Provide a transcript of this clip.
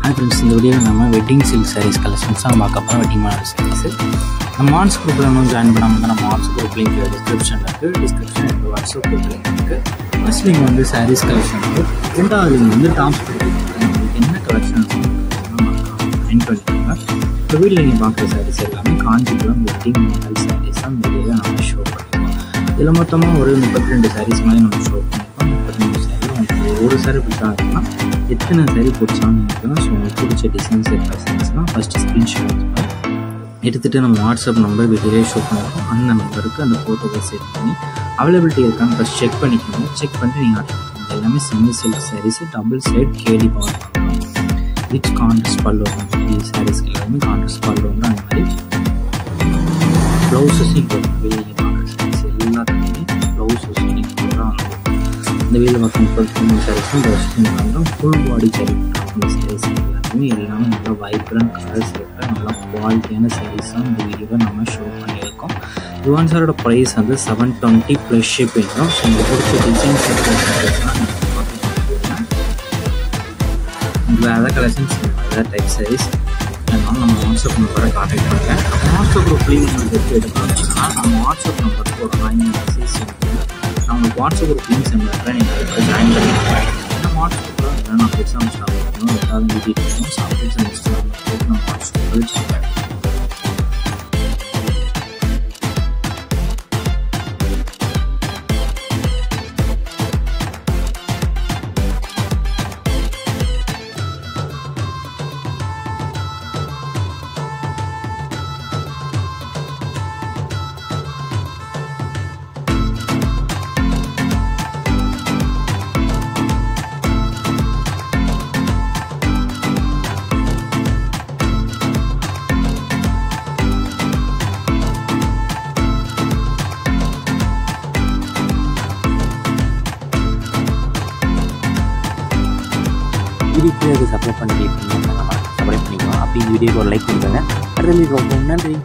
Hi friends, இந்த வீடியோவில் நம்ம வெட்டிங் சில்க் சாரீஸ் கலெக்ஷன்ஸ் தான் பார்க்க போகிறோம். வெட்டிங் மாடல் சாரீஸு நம்ம மான்ஸ் குரூப்பில் இன்னும் ஜாயின் பண்ணாமல் தான் நம்ம மான்ஸ் குரூப் லிங்க் டிஸ்கிரிப்ஷனில் இருக்குது. டிஸ்கிரிப்ஷன் இப்போ வாட்ஸ்அப் குரூப் லிங்க் இருக்குது. ஃபர்ஸ்ட் லிங்க் வந்து சாரீஸ் கலெக்ஷன் இருக்குது. ரெண்டாவது லிங்க் வந்து டாப்ஸ் கொடுத்துருக்காங்க. உங்களுக்கு என்ன கலெக்ஷன் ஜாயின் பண்ணிக்கோங்க. இப்போ வீட்டில் நீங்கள் பார்க்குற சாரீஸ் எல்லாமே காஞ்சிபுரம் வெட்டிங் மாடல் சாரீஸ் தான் இந்த வீடியோவில் நம்ம ஷோ பண்ணியிருக்கோம். இதில் மொத்தமாக ஒரு 32 சாரீஸ் மாதிரி நம்ம ஷோ பண்ணியிருக்கோம். 32 சாரீ உங்களுக்கு ஒரு சாரீ பிடிச்சாங்கன்னா எத்தனை சாரீ பிடிச்சாலும் இருக்குன்னா ஸோ உங்களுக்கு பிடிச்ச டிசைன்ஸ் சாரீஸ்னால் ஃபஸ்ட்டு ஸ்க்ரீன்ஷாட் எடுத்துகிட்டு நம்ம வாட்ஸ்அப் நம்பர் வீடியோவே ஷோ பண்ணியிருக்கோம். அந்த நம்பருக்கு அந்த ஃபோட்டோவை செட் பண்ணி அவைலபிலிட்டி இருக்கான்னு ஃபஸ்ட் செக் பண்ணிக்கோங்க. செக் பண்ணிட்டு நீங்கள் ஆர்டர் பண்ணுங்கள். எல்லாமே semi silk saris, double side கேடி பவர் பண்ணலாம். விச் கான்ட்ராஸ்ட் பல்லு சாரீஸ்க்கு எல்லாமே கான்ட்ராஸ்ட் பல்லு வந்து அந்த மாதிரி ப்ளவுஸஸும் இப்போ வெளியே பார்க்குற சாரீஸ் எல்லாத்துக்குமே ப்ளவுஸஸும் நீங்கள் தான் இந்த வீட்டில் பார்க்க 33 சாரீஸும் ப்ளவுஸும் பண்ணுறோம். ஃபுல் பாடி சாரீ அந்த சாரீஸ் எல்லாமே நல்லா வைப்ரண்ட் கலர்ஸ் இருக்கிற நல்லா குவாலிட்டியான சாரீஸ் தான் இந்த வீடியோவை நம்ம ஷோ பண்ணியிருக்கோம். யுவன் சாரோட ப்ரைஸ் வந்து 720 ப்ளஸ் ஷிப்பிங் தான். ஸோ உங்களுக்கு பிடிச்ச டிசைன்ஸ் வேறு கலெக்ஷன்ஸ் வேறு டைப் சாரீஸ் அதனால நம்ம வாட்ஸ்அப் நம்பரை கான்டாக்ட் பண்ணுறேன். வாட்ஸ்அப் குரூப் லிங்க் உங்களுக்கு எப்படி எடுக்கணும்னா நம்ம வாட்ஸ்அப் நம்பருக்கு ஒரு 9 மெசேஜ் நான் உங்களுக்கு வாட்ஸ்அப் குரூப் லிங்க் சென்ட் பண்ணுறேன். நீங்கள் அதுக்கு ஜாயின் பண்ணிக்கிறேன். ஏன்னா வாட்ஸ்அப்பில் நான் எக்ஸாம் ஸ்டார்ட் பண்ணணும், ரெண்டாவது வீடியோ இருக்கணும். ஸோ அப்டேட்ஸ் நெக்ஸ்ட் நம்ம வாட்ஸ்அப்பில் செக் பண்ணுறேன். வீடியோக்கு அது சப்ஸ்கிரைப் பண்ணி சப்ஸ்கிரைப் பண்ணிக்கலாம். அப்படி வீடியோக்கு ஒரு லைக் கொடுத்துருங்க. அடுத்த வீடியோ நன்றி.